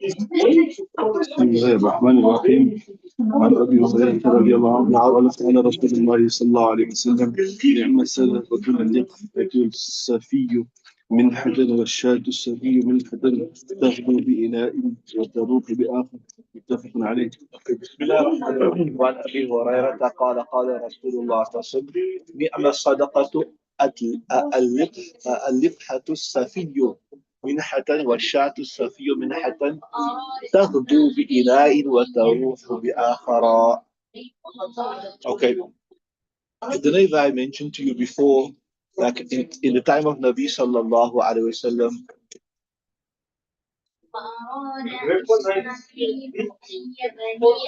بسم الله الرحمن الرحيم. عن ابي هريره رضي الله عنه قال قال رسول الله صلى الله عليه وسلم: نعم الصدقه اللقطه الصفي من حجر والشاة الصفي من حجر تغدو بإناء وتروح بآخر. متفق عليه. بسم الله الرحمن الرحيم. وعن ابي هريره قال قال رسول الله صلى الله عليه وسلم: نعم الصدقه اللقحه الصفي منحة والشاة الصفي منحة تغدو بإناء وتروح بآخر. Okay. I don't know if I mentioned to you before, like in the time of Nabi sallallahu alaihi wasallam,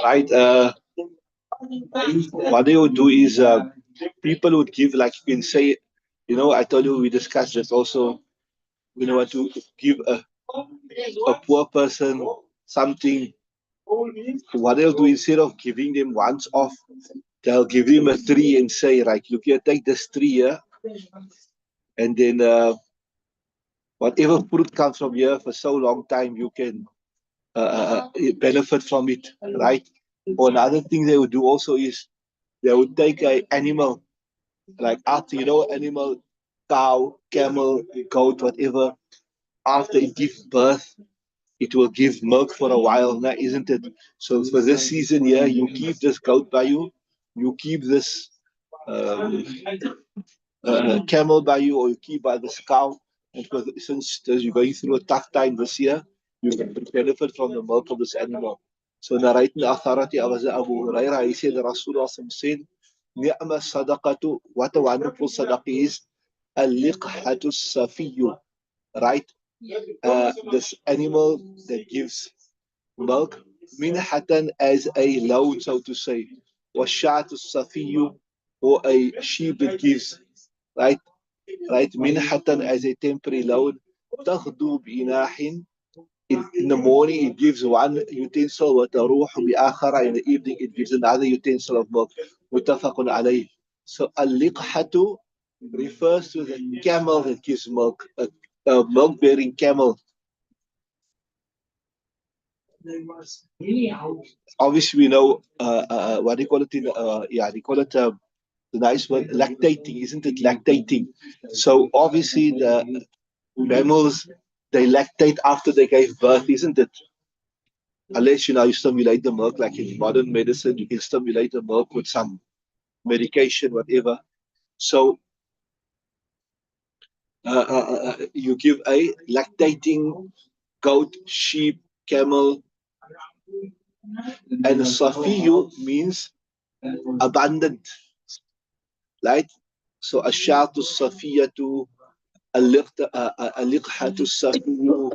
right? What they would do is people would give, like you can say, I told you we discussed this also. What to give a poor person something. What they'll do instead of giving them once off, they'll give him a tree and say, right, look here, take this tree here, and then whatever fruit comes from here for so long time, you can benefit from it, right? Or another thing they would do also is they would take an animal, like after, animal, cow, camel, goat, whatever, after it gives birth, it will give milk for a while, now, isn't it? So for this season here, you keep this goat by you, you keep this camel by you, or you keep by this cow. And because since you're going through a tough time this year, you can benefit from the milk of this animal. So narrating the authority of Abu Hurairah, he said, Rasulullah said, Ni'ma sadaqatu, what a wonderful sadaqah is, al-liqhatu safiyu, right? This animal that gives milk, minhatan, as a loan, so to say, washatu safiyu, or a sheep that gives, right? Right, minhatan, as a temporary loan, taghdu bi'inahin, in the morning it gives one utensil, wa taruhu bi'akhara, in the evening it gives another utensil of milk. Muttafaqun alayh. So al-liqhatu refers to the camel that gives milk, a milk-bearing camel. Obviously, we know what do you call it? They call it the nice word, lactating, isn't it? Lactating. So obviously, the mammals, they lactate after they gave birth, isn't it? Unless you stimulate the milk, like in modern medicine, you can stimulate the milk with some medication, whatever. So you give a lactating goat, sheep, camel, and safiyu means abundant, right? So ashatu safiyatu, aliqhatu safiyu.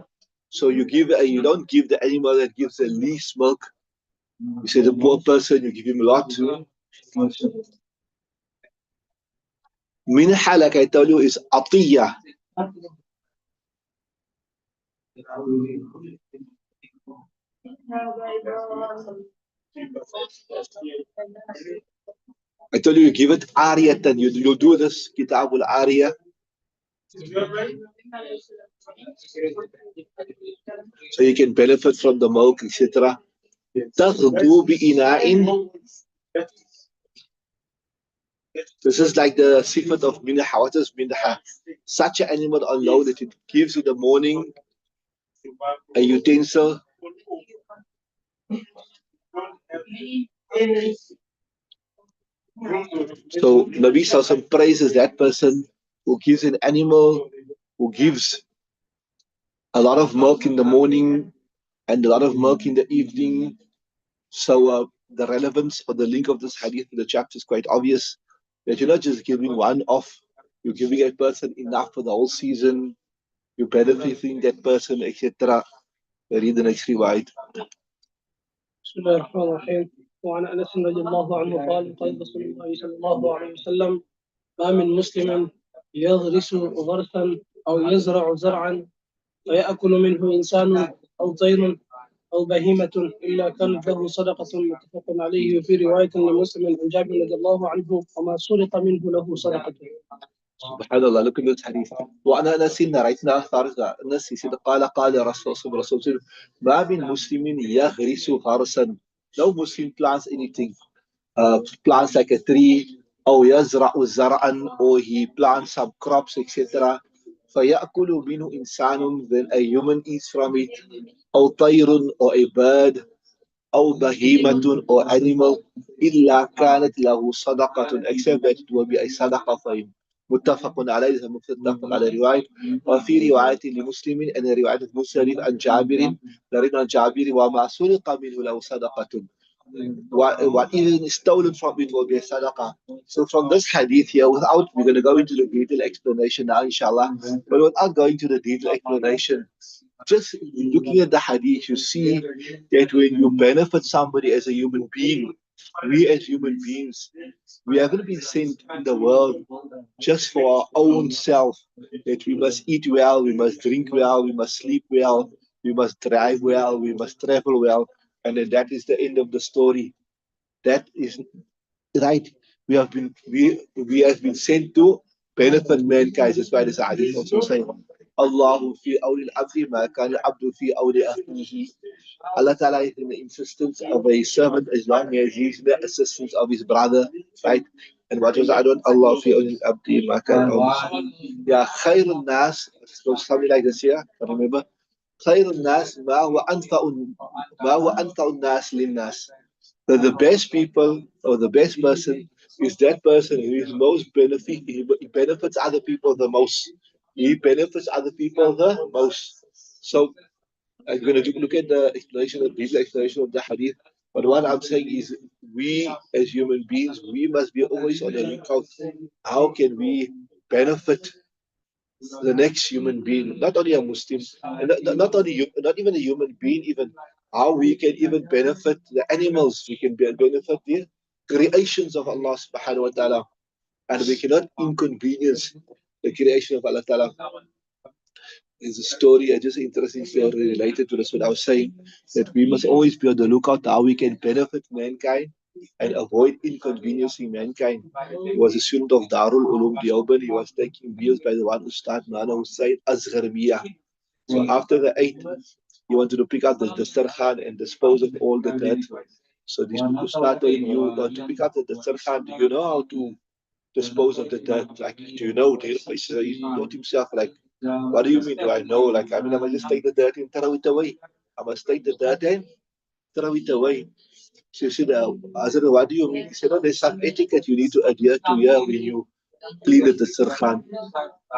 So you don't give the animal that gives the least milk. You say the poor person, you give him a lot. Minha, like I told you, is atiyah. I told you give it ariyatan. You do this kitabul ariyah. So you can benefit from the milk, etc. تغدو بإناء. This is like the sifat of minha. What is minha? Such an animal alone that it gives in the morning a utensil. So Nabi Sallallahu praises that person who gives an animal, who gives a lot of milk in the morning and a lot of milk in the evening. So the relevance or the link of this hadith to the chapter is quite obvious. That you're not just giving one off, you're giving a person enough for the whole season, you're benefiting that person, etc. Read the next riwayat. بسم الله الرحمن الرحيم. وعن انس رضي الله عنه قال قال رسول الله صلى الله عليه وسلم: ما من مسلم يغرس غرسا او يزرع زرعا ويأكل منه انسان او طير او بهيمة الا كانت له صدقة. متفق عليه. وفي رواية لمسلم عن جابر رضي الله عنه: وما سرق منه له صدقة. Subhanallah, look at this hadith. وأنا أنس narrating أثار أنس said قال رسول الله ما من مسلم يغرس غرسا. No Muslim plants anything, plants like a tree, أو يزرع زرعا, or he plants some crops, etc. فيأكل منه إنسان, then a human eats from it, أو طير, or a bird, أو بهيمة, or animal, إلا كانت له صدقة, except that it will be a صدقة for him. متفق عليه, متفق على رواية. وفي رواية لمسلم أن رواية مسلم عن جابر, لرنا جابر وما سرق منه له صدقة. What even is stolen from it will be a sadaqah. So from this hadith here, we're going to go into the detailed explanation now, inshallah. But without going to the detailed explanation, just looking at the hadith, you see that when you benefit somebody as a human being, we as human beings, we haven't been sent in the world just for our own self, that we must eat well, we must drink well, we must sleep well, we must drive well, we must travel well, and then that is the end of the story. That is right. We have been sent to benefit mankind. That's why this hadith also saying, Allahu fi awli al-abdi ma kana al-abdu fi awli akhihi. Allah Ta'ala is in the insistence of a servant as long as he's in the assistance of his brother, right? And what was I doing? Allah fi awli al-abdi ma kana awli. Yeah, khair al-nas, something like this here, I remember. خير الناس ما هو أنفع الناس للناس. That the best people or the best person is that person who is most he benefits other people the most. He benefits other people the most. So I'm going to look at the explanation, the brief explanation of the hadith. But what I'm saying is, we as human beings, we must be always on the lookout. How can we benefit the next human being, not only a Muslim, and not only not even a human being, even how we can even benefit the animals, we can benefit the creations of Allah subhanahu wa ta'ala, and we cannot inconvenience the creation of Allah ta'ala. There's a story, just an interesting story related to this, what I was saying, that we must always be on the lookout how we can benefit mankind and avoid inconveniencing mankind. He was a student of Darul Ulum Deoband. He was taking meals by the one Ustad Nana Hussain Asghar Mia. So after the eight, he wanted to pick up the dastarkhan and dispose of all the dirt. So this Ustad told him, you want to pick up the dastarkhan, do you know how to dispose of the dirt? Like, do you know? He thought himself, like, what do you mean? Do I know? Like, I mean, I must just take the dirt and throw it away. I must take the dirt and throw it away. So he said, I said, what do you mean? He said, no, there's some etiquette you need to adhere to here when you clean the sirkhan.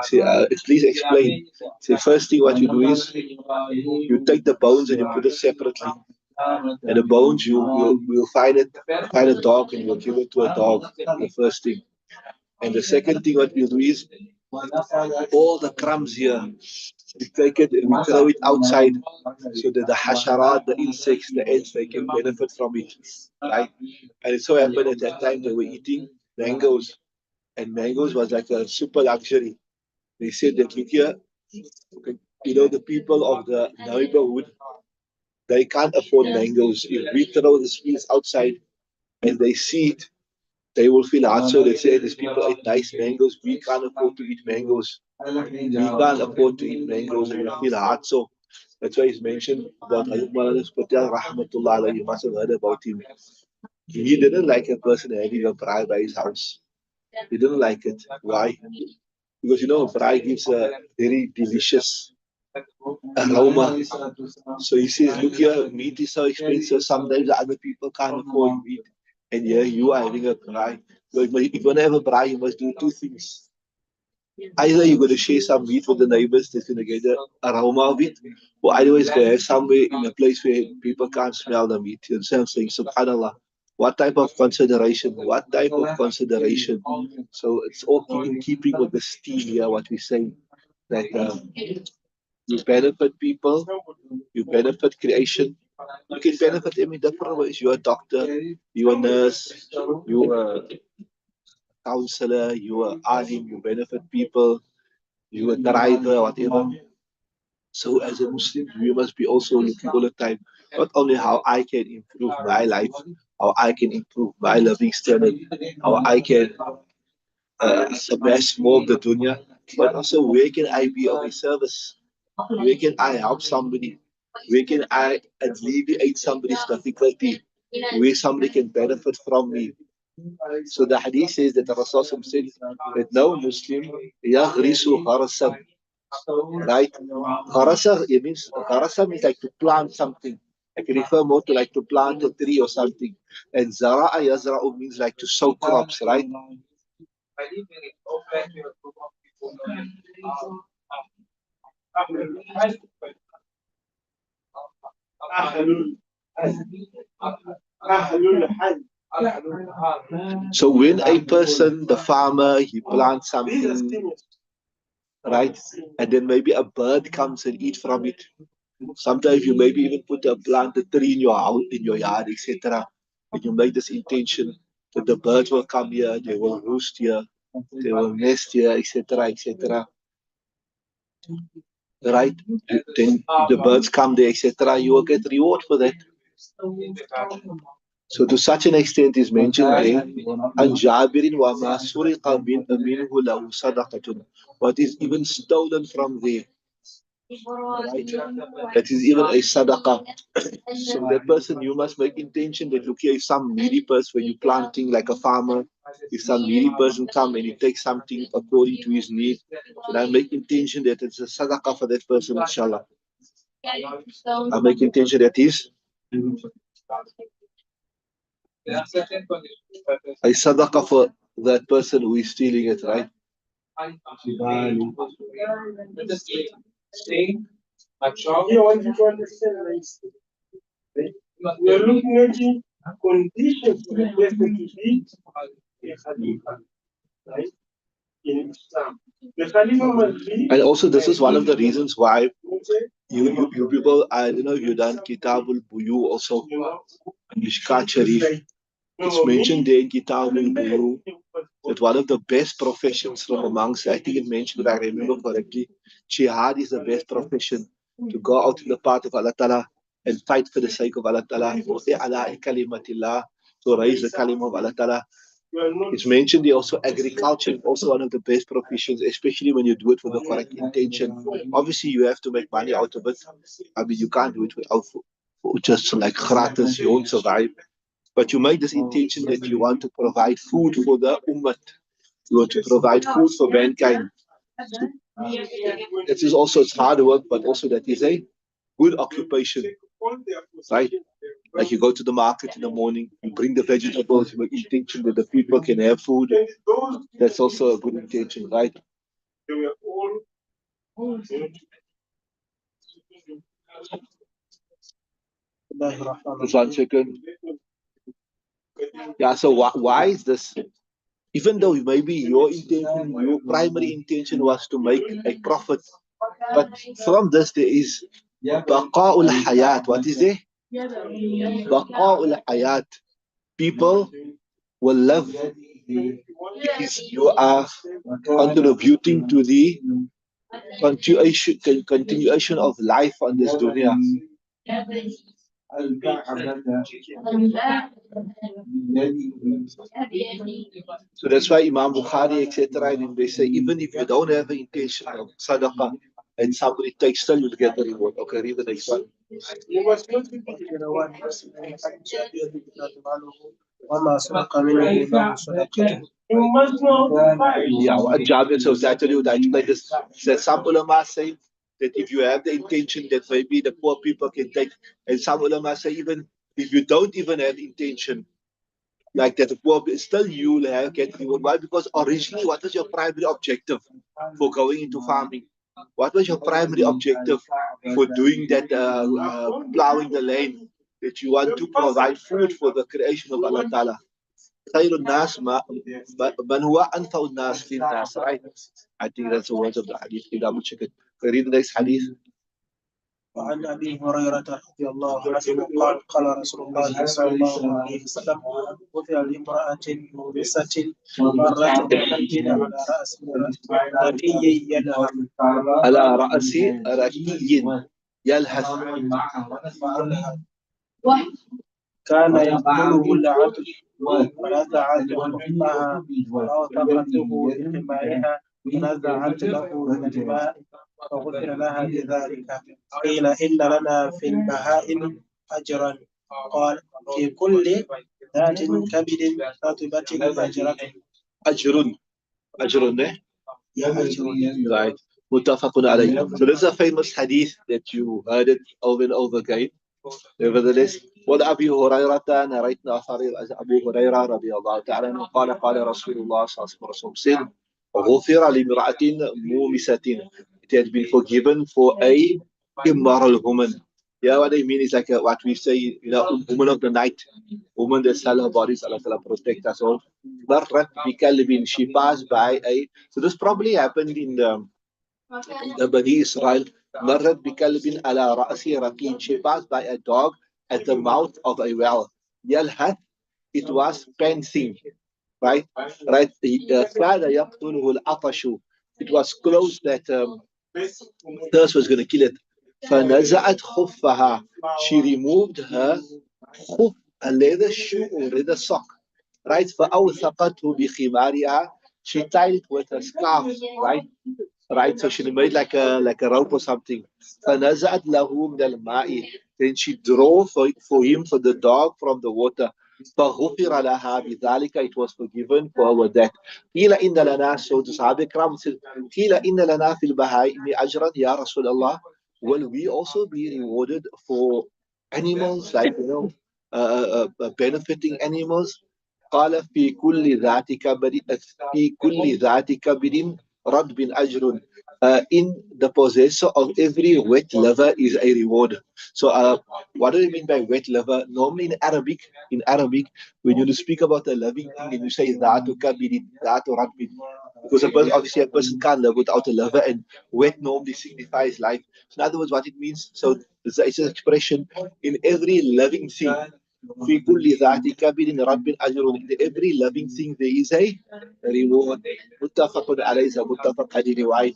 Say, please explain. Say, first thing what you do is you take the bones and you put it separately. And the bones you'll find a dog and you'll give it to a dog. The first thing. And the second thing what we'll do is all the crumbs here, we take it and we throw it outside so that the hasharat, the insects, the ants, they can benefit from it. Right? And it so happened at that time they were eating mangoes. And mangoes was like a super luxury. They said that, look here, the people of the neighborhood, they can't afford mangoes. If we throw the seeds outside and they see it, they will feel hard. So they say these people eat nice mangoes. We can't afford to eat mangoes. We can't afford to eat mangoes and we feel hard. So that's why he's mentioned about Hazrat Maulana Patel, Rahmatullah alayhi. You must have heard about him. He didn't like a person having a braai by his house. He didn't like it. Why? Because braai gives a very delicious aroma. So he says, look here, meat is so expensive. Sometimes other people can't afford meat. And here you are having a braai. But if you want to have a braai, you must do two things. Either you're going to share some meat with the neighbors that's going to get the aroma of it, or otherwise going to have somewhere in a place where people can't smell the meat. You understand? Saying, subhanallah, what type of consideration? What type of consideration? So it's all in keeping with the steel here, what we say, that you benefit people, you benefit creation. You can benefit them in different ways. You're a doctor, you're a nurse, you're a counselor, you're an alim, you benefit people, you're a driver, whatever. So as a Muslim, we must be also looking all the time, not only how I can improve my life, how I can improve my living standard, how I can amass more of the dunya, but also where can I be of a service? Where can I help somebody? Where can I alleviate somebody's difficulty? Where somebody can benefit from me? So the hadith says that the Rasul said that no Muslim yaghrisu gharasan, right? Gharasa, it means gharasa means like to plant something. I can refer more to like to plant a tree or something. And zara'a yazra'u means like to sow crops, right? So when a person, the farmer, he plants something, right, and then maybe a bird comes and eat from it. Sometimes you maybe even plant a tree in your house, in your yard, etc. And you make this intention that the birds will come here, they will roost here, they will nest here, etc., etc. Right? Then the birds come there, etc. You will get reward for that. So to such an extent is mentioned there, and Jabirin wa ma suriqa minhu lahu sadaqatun. What is even stolen from there, right? That is even a sadaqah. So that person, you must make intention that look here, if some needy person, when you planting like a farmer, if some needy person come and he takes something according to his need, so I make intention that it's a sadaqah for that person, inshallah. I make intention that is a sadaqah for that person who is stealing it, right? Here I want you to understand this. We are looking at the conditions requested to be a Khalifa, right? In Islam. The Khalifa must be. And also, this is one of the reasons why you people, I don't know if you've done Kitabul Buyu also, Mishkaat Shareef. It's mentioned there in Kitabul Buyu that one of the best professions from amongst, I think it mentioned, if I remember correctly, jihad is the best profession, to go out in the path of Allah Ta'ala and fight for the sake of Allah Ta'ala, to raise the kalimah of Allah Ta'ala. It's mentioned there also agriculture, also one of the best professions, especially when you do it with the correct intention. Obviously, you have to make money out of it. I mean, you can't do it without just like gratis, you won't survive. But you make this intention that you want to provide food for the ummah. You want to provide food for mankind. It is also, it's hard work, but also that is a good occupation, right? Like you go to the market in the morning, you bring the vegetables, you make intention that the people can have food. That's also a good intention, right? Just 1 second. Yeah, so why is this? Even though maybe your intention, your primary intention was to make a profit, but from this there is baqa'ul hayat. What is it? Baqa'ul hayat. People will live because you are contributing to the continuation of life on this dunya. So that's why Imam Bukhari, etc., and they say even if you don't have the intention of sadaqah and somebody takes, still you'll get the reward. Okay, read the next one. You must not be you must not. Yeah, what Jabir, so I tell you that I explained this. That some ulama say that if you have the intention that maybe the poor people can take, and some ulama say even if you don't even have intention, like that the poor still you will have get reward. Why? Because originally, what was your primary objective for going into farming? What was your primary objective for doing that, plowing the land? That you want to provide food for the creation of Allah Ta'ala. خير الناس من هو أنفع الناس للناس, right? I think that's the words of the hadith. You double check it. Read the next hadith. وعن ابي هريره رضي الله عنه قال قال رسول الله صلى الله عليه وسلم وفي لامراه مورثه مرة بالحديد على راس رقي يلهث على رأس رقي يلهث. كان يقتله العدل ونزعت خفها وأوثقته بدمائها ونزعت له من الماء فغفر لها بذلك. قيل إن لنا في البهائم أجرا، قال في كل ذات كبد رطبة أجر. أجر. Right. Muttafaqun alayh. So this is a famous hadith that you heard it over and over again. Nevertheless, وعن أبي هريرة narrating أثر أبو هريرة رضي الله تعالى عنه قال رسول الله صلى الله عليه وسلم غفر لامرأة مومسة. It has been forgiven for a immoral woman. Yeah, what I mean is like what we say, woman of the night, woman that sell her bodies, Allah Ta'ala protect us all. مرت بكلب, she passed by a, so this probably happened in the Bani Israel. مرت بكلب على رأس رقيق, she passed by a dog at the mouth of a well. يلهث, it was panting, right? كاد يقتله العطش, it was close that thirst was going to kill it. فنزعت خفها, she removed her خف, a leather shoe or leather sock, right? فأوثقته بخمارها, she tied it with a scarf, right? Right, so she made like a rope or something. فنزعت له من الماء, then she drove for him, for the dog, from the water. فغفر لها بذلك, it was forgiven for her with that. قيل إن لنا, so the Sahaba Ikram said, قيل إن لنا في البهائم أجرا يا رسول الله. Will we also be rewarded for animals, like benefiting animals? قال في كل ذات كبد, في كل ذات كبد رد أجر. In the possessor of every wet liver is a reward. So what do you mean by wet liver? Normally in Arabic, when you speak about a living thing, then you say ذات كبد, ذات رد. Because obviously a person can't live without a liver, and wet normally signifies life. So in other words, what it means, so it's an expression, in every living thing, في كل ذات كبد رب أجر, in every living thing there is a reward. متفق عليه, متفق عليه رواية.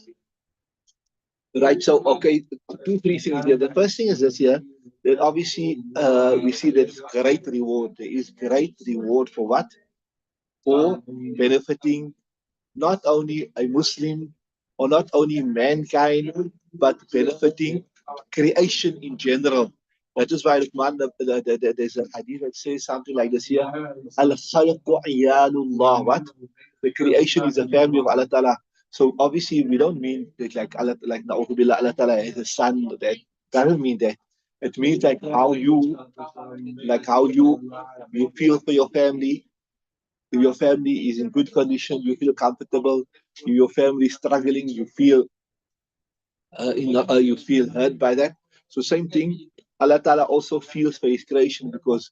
Right, so okay, 2, 3 things here. The first thing is this here, that obviously we see there's great reward. There is great reward for what? For benefiting not only a Muslim or not only mankind, but benefiting creation in general. That is why Luqman, there's a hadith that says something like this here. Al-khalqu iyalullah. What? The creation is a family of Allah Ta'ala. So obviously we don't mean that like Allah, like Na'udhu Allah Ta'ala is a son. That doesn't mean that. It means like how you feel for your family. If your family is in good condition, you feel comfortable. If your family is struggling, you feel hurt by that. So same thing, Allah Ta'ala also feels for His creation, because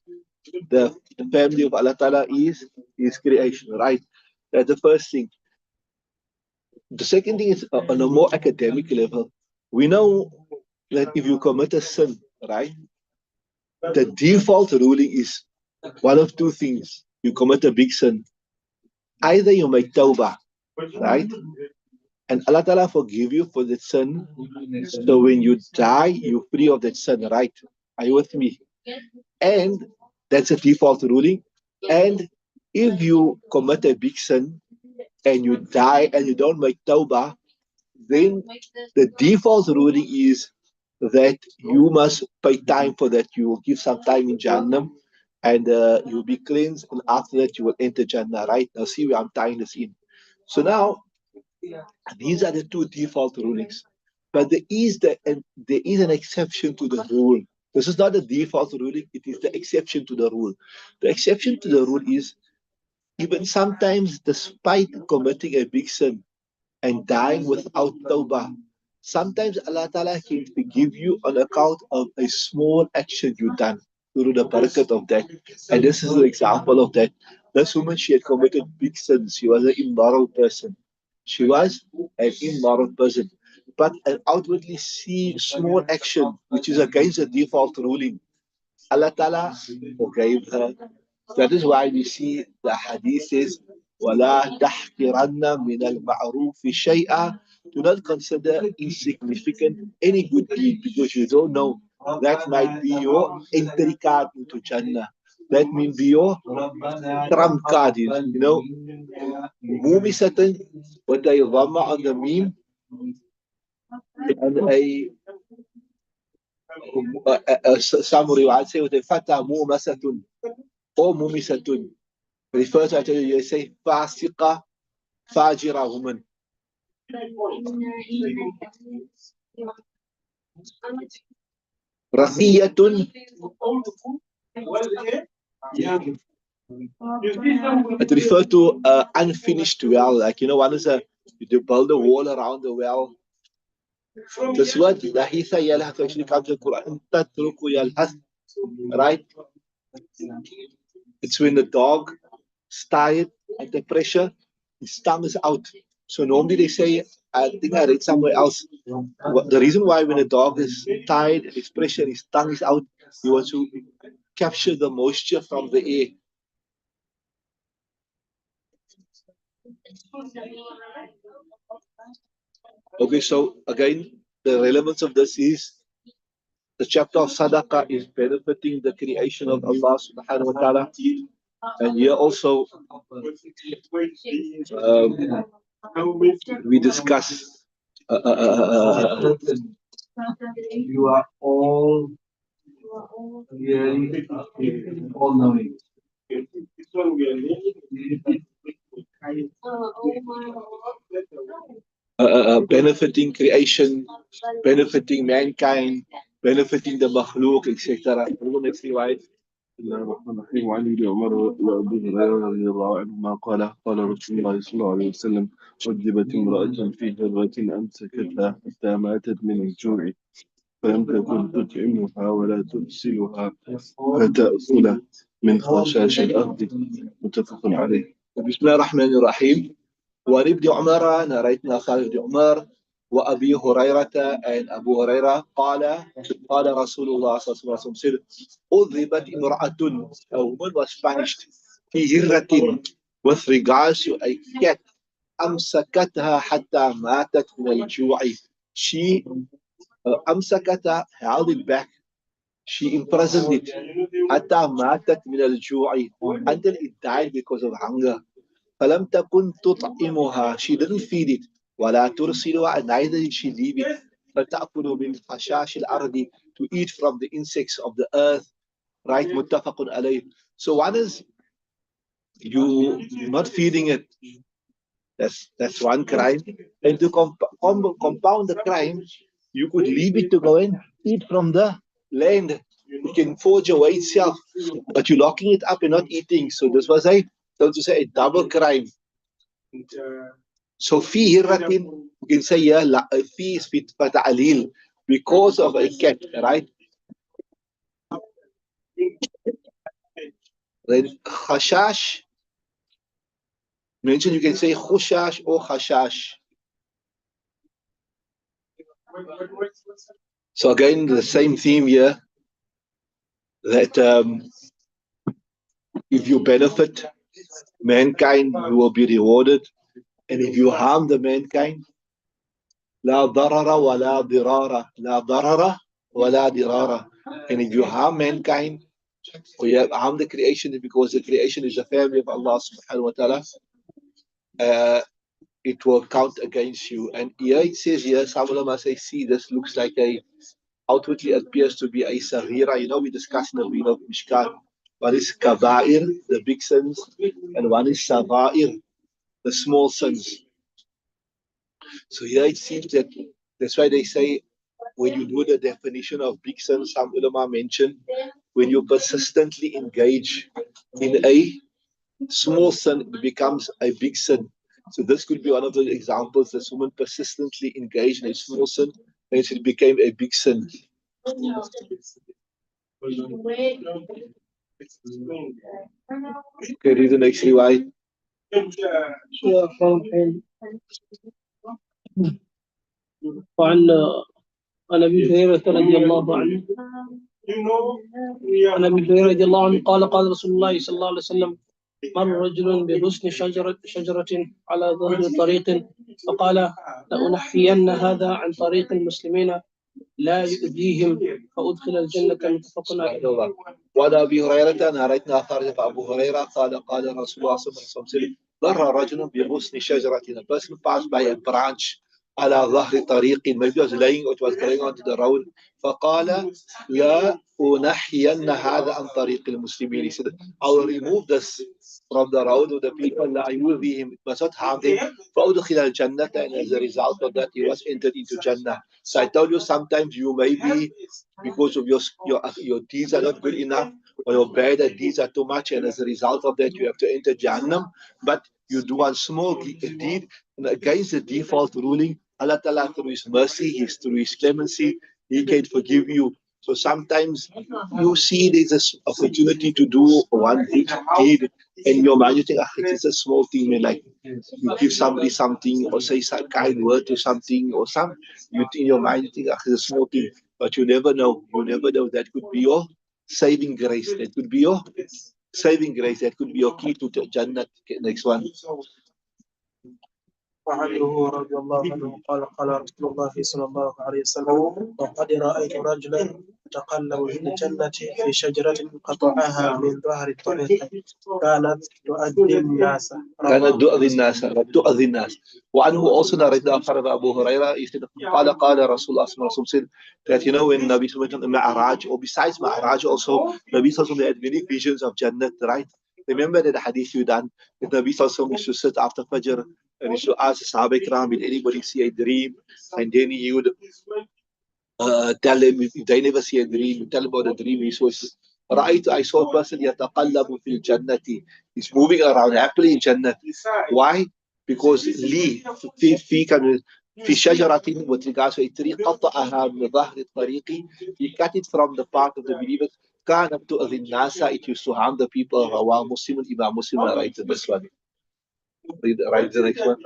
the family of Allah Ta'ala is His creation, right? That's the first thing. The second thing is on a more academic level. We know that if you commit a sin, right, the default ruling is one of two things. You commit a big sin. Either you make tawbah, right? And Allah Ta'ala forgive you for that sin. So when you die, you're free of that sin, right? Are you with me? And that's a default ruling. And if you commit a big sin and you die and you don't make tawbah, then the default ruling is that you must pay time for that. You will give some time in Jahannam, and you'll be cleansed, and after that you will enter Jannah, right? Now see where I'm tying this in. So now these are the two default rulings. But there is an exception to the rule. This is not the default ruling, it is the exception to the rule. The exception to the rule is, even sometimes, despite committing a big sin and dying without tawbah, sometimes Allah Ta'ala can forgive you on account of a small action you done, through the barakat of that. And this is an example of that. This woman, she had committed big sins. She was an immoral person. She was an immoral person. But an outwardly see small action, which is against the default ruling, Allah Ta'ala forgave her. That is why we see the hadith says, وَلَا تَحْقِرَنَّ مِنَ الْمَعْرُوفِ شَيْئًا. Do not consider insignificant any good deed, because you don't know, that might be your entry card into Jannah. that means be your trump card, you know. Mumisatan with a dhamma on the meme and some riwayat say with a fatah mumasatun or mumisatun. Refers to actually you say fasiqa, fajira woman. Rafiyatun. It refers to unfinished well, like you know, one is you build a wall around the well. This word lahitha yalhath actually comes in Quran. Tatruku yalhath, right? It's when the dog is tired at the pressure, his tongue is out. So normally they say, I think I read somewhere else. The reason why when a dog is tired, his pressure, his tongue is out, he wants to capture the moisture from the air. Okay, so again, the relevance of this is the chapter of Sadaqah is benefiting the creation of Allah subhanahu wa ta'ala. And here also we discuss you are all hearing, all knowing. Benefiting creation, benefiting mankind, benefiting the makhluk, etc. Next slide. بسم الله الرحمن الرحيم. وعن ابن عمر وابي هريره رضي الله عنهما قال رسول الله صلى الله عليه وسلم: عذبت امراه في هرة امسكتها حتى ماتت من الجوع فلم تكن تطعمها ولا ترسلها فتأكل من خشاش الأرض. متفق عليه. بسم الله الرحمن الرحيم. وعن ابن عمر نريتنا خالد بن عمر وأبي هريرة and Abu Huraira قال رسول الله صلى الله عليه وسلم said أذبت امرأة, a woman was punished في هرة with regards to a cat أمسكتها حتى ماتت من الجوع. She أمسكتها, held it back, she imprisoned it حتى ماتت من الجوع, until it died because of hunger. فلم تكن تطعمها, she didn't feed it, ولا ترسلها, and neither did she leave it, فتأكل من خشاش الأرض, to eat from the insects of the earth, right? متفق عليه. So one is you not feeding it, that's one crime, and to compound the crime, you could leave it to go and eat from the land. You can forge away itself, but you're locking it up and not eating. So this was a, so to say, a double crime. So fi hirratin, you can say yeah, fi is fit fata'alil, because of a cat, right? Then khashash, mention you can say khushash or khashash. So again, the same theme here, that if you benefit mankind, you will be rewarded. And if you harm the mankind, la darara wa la dirara, la darara wa la dirara. And if you harm mankind, or you harm the creation, because the creation is the family of Allah subhanahu wa ta'ala, it will count against you. And here it says here, some ulama say, see, this looks like a, outwardly appears to be a saghira. You know, we discussed in the reading of Mishkaat. One is kaba'ir, the big sins, and one is sagha'ir, the small sins. So here it seems that that's why they say when you do the definition of big sin, some ulama mention when you persistently engage in a small sin, it becomes a big sin. So this could be one of the examples. This woman persistently engaged in a small sin, and it became a big sin. Okay, read the next riwayat. وعن ابي هريره رضي الله عنه عن ابي هريره رضي الله عنه قال رسول الله صلى الله عليه وسلم: مر رجل بغصن شجرة على ظهر طريق فقال: لأنحين هذا عن طريق المسلمين لا يؤذيهم فأدخل الجنة متفق عليه. وعن أبي هريرة أن رأيتنا أثار أبو هريرة قال رسول الله صلى الله عليه وسلم مر رجل بغصن شجرة. A person passed by a branch على ظهر طريق. Maybe was laying or it was going onto the road. فقال لا أنحين هذا عن طريق المسلمين. He said, I will remove this from the road of the people. لا يؤذيهم, it must not harm them. فأدخل الجنة, and as a result of that he was entered into Jannah. So I told you sometimes you may be, because of your deeds are not good enough, or your bad deeds are too much, and as a result of that you have to enter Jahannam. But you do one small deed, and against the default ruling, Allah Ta'ala through His mercy, through His clemency, He can forgive you. So sometimes you see there's an opportunity to do one good deed, and your mind you think, it's a small thing, man. Like you give somebody something, or say some kind word to something, or you in your mind you think, it's a small thing, but you never know. You never know. That could be your saving grace. That could be your saving grace. That could be your key to Jannah. Okay, next one. وعنه رضي الله عنه قال قال رسول الله صلى الله عليه وسلم وقد رأيت رجلا يتقلب في الجنة في شجرة قطعها من ظهر الطريق كانت تؤذي الناس. كانت تؤذي الناس. وعنه also narrated after Abu Huraira, he said, قال رسول الله صلى الله عليه وسلم, that when Nabi Sallallahu Alaihi Wasallam Mi'raj, or besides Mi'raj also, Nabi Sallallahu Alaihi Wasallam had many visions of Jannah, right? Remember that the hadith you done, that Nabi Sallallahu Alaihi Wasallam used to sit after Fajr and he used to ask the Sahaba Ikram, did anybody see a dream? And then he would tell them, if they never see a dream, tell them about the dream. He saw, I saw a person يتقلب في الجنة. He's moving around happily in Jannah. Why? Because في شجرة, with regards to a tree, قطعها من ظهر الطريق. He cut it from the part of the believers. كانت تؤذي الناس. It used to harm the people. رواه مسلم. Imam Muslim writes this one. Write the next one.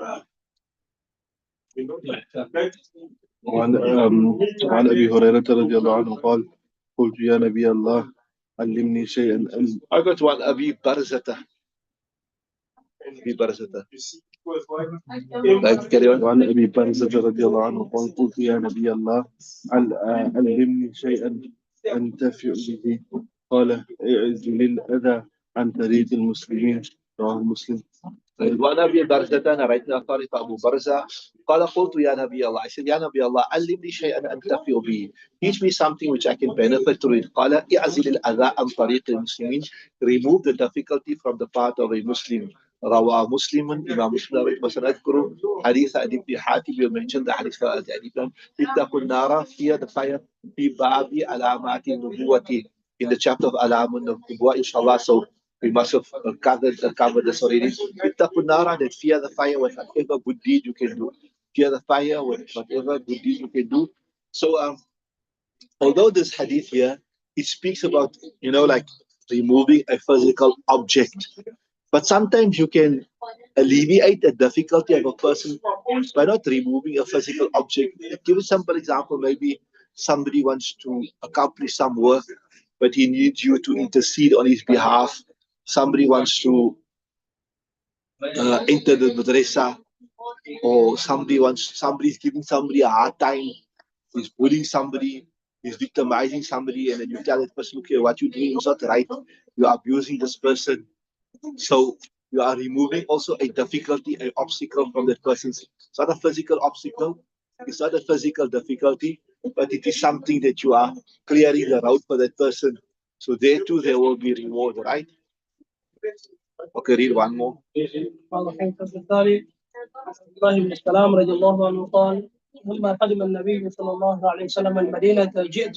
وعن أبي هريرة رضي الله عنه قال قلت يا نبي الله علمني شيئا I got one Abi Barzata. وعن أبي برزة رضي الله عنه قال قلت يا نبي الله علمني شيئا أنتفع به قال اعزل الأذى عن طريق المسلمين. رواه مسلم. وعن أبي برزة narrated طريق أبو برزة قال قلت يا نبي الله. I said يا نبي الله علمني شيئا أنتفع به. Teach me something which I can benefit through it. قال اعزل الأذى عن طريق المسلمين. Remove the difficulty from the part of a Muslim. رواه مسلم. إمام مسلم مثلا أذكر حديث أبي بن حاتم. You mentioned the hadith of Aadiel. اتقوا النار, fear the fire, في باب علامات النبوة, in the chapter of علام النبوة inshallah. So we must have covered this already. اتقوا النار, that fear the fire with whatever good deed you can do. Fear the fire with whatever good deed you can do. So although this hadith here, it speaks about, like removing a physical object. But sometimes you can alleviate the difficulty of a person by not removing a physical object. Give a simple example. Maybe somebody wants to accomplish some work, but he needs you to intercede on his behalf. Somebody wants to enter the madrasa, or somebody's giving somebody a hard time. He's bullying somebody, he's victimizing somebody, and then you tell that person, okay, what you're doing is not right. You're abusing this person. So you are removing also a difficulty, an obstacle from that person's. It's not a physical obstacle, it's not a physical difficulty, but it is something that you are clearing the road for that person. So there too, there will be reward, right? Okay, read one more. الثاني الله بن السلام رضي الله عنه قال لما قدم النبي صلى الله عليه وسلم المدينة جئت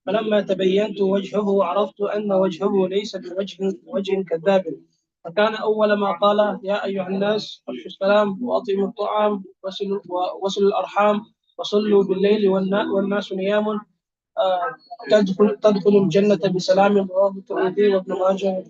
فلما تبينت وجهه عرفت أن وجهه ليس بوجه كذاب. فكان أول ما قال يا أيها الناس أفشوا السلام وأطعموا الطعام وصلوا الأرحام وصلوا بالليل والناس نيام تدخل الجنة بسلام. رواه الترمذي وابن ماجه.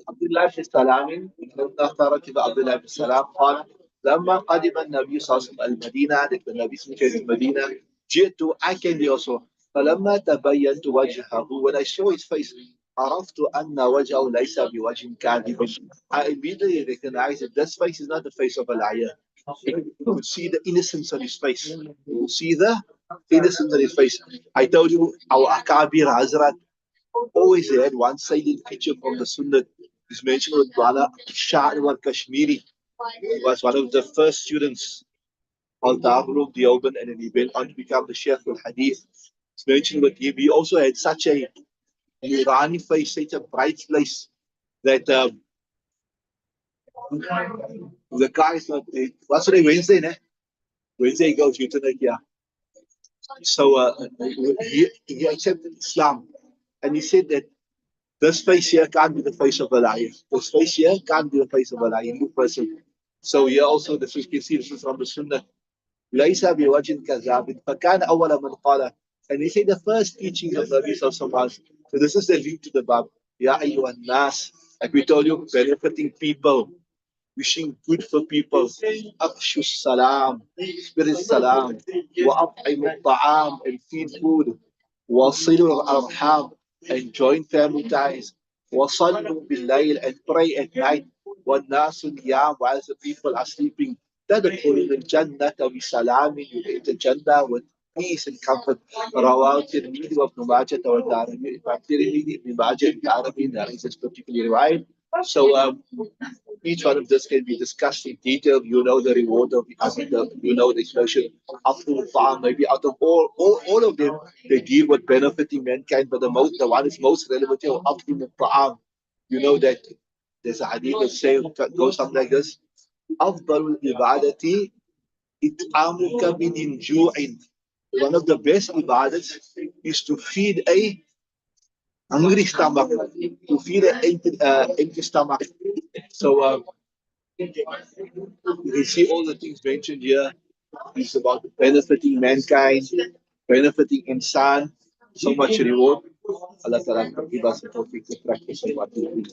عبد الله بن سلام ترك عبد الله بن سلام قال لما قدم النبي صلى الله عليه وسلم المدينة, النبي صلى الله عليه وسلم المدينة, جئت, I came there also. فلما تبينت وجهه, when I saw his face, عرفت أن وجهه ليس بوجه كاذب. I immediately recognized that this face is not the face of a liar. You could see the innocence on his face. You could see the innocent on his face. I told you, our Akabir Hazrat always had one silent picture from the Sunnah. He's mentioned with Bala Shah Anwar Kashmiri. He was one of the first students of Darul Deoban, and then he went on to become the Sheikh al Hadith. It's mentioned with him. He also had such a Nurani face, such a bright face that the guy is not. What's today? Wednesday, ne? Wednesday he goes euthanasia. Yeah. So he accepted Islam, and he said that this face here can't be the face of a liar. This face here can't be the face of a lying person. So here also, this is, you can see this is from the Sunnah. ليس بوجه كذاب فكان أول من قال. And he said the first teachings of Nabi Sallallahu Alaihi Wasallam. So this is the link to the Bab. Ya ayyuhan nas. Like we told you, benefiting people, wishing good for people. Afshu salam, spread salam, wa at'imu ta'am, and feed food, wa silu arham, and join family ties, wa sallu bil layl, and pray at night, wa nasu niyam, while the people are sleeping. تدخل الجنة بسلام. You enter Jannah with peace and comfort. رواه الترمذي وابن ماجه والدارمي. الترمذي ابن ماجه الدارمي narrates this particularly right. So each one of this can be discussed in detail. You know the reward of you know the expression up to farm, maybe out of all of them, they deal with benefiting mankind, but the one is most relevant here, up to the farm. You know that there's a hadith that says goes something like this. أفضل العبادة إطعامك من جوع. One of the best ibadats is to feed a hungry stomach, to feed an empty stomach. So you can see all the things mentioned here. It's about benefiting mankind, benefiting insan, so much reward. Allah Ta'ala give us a perfect practice of what we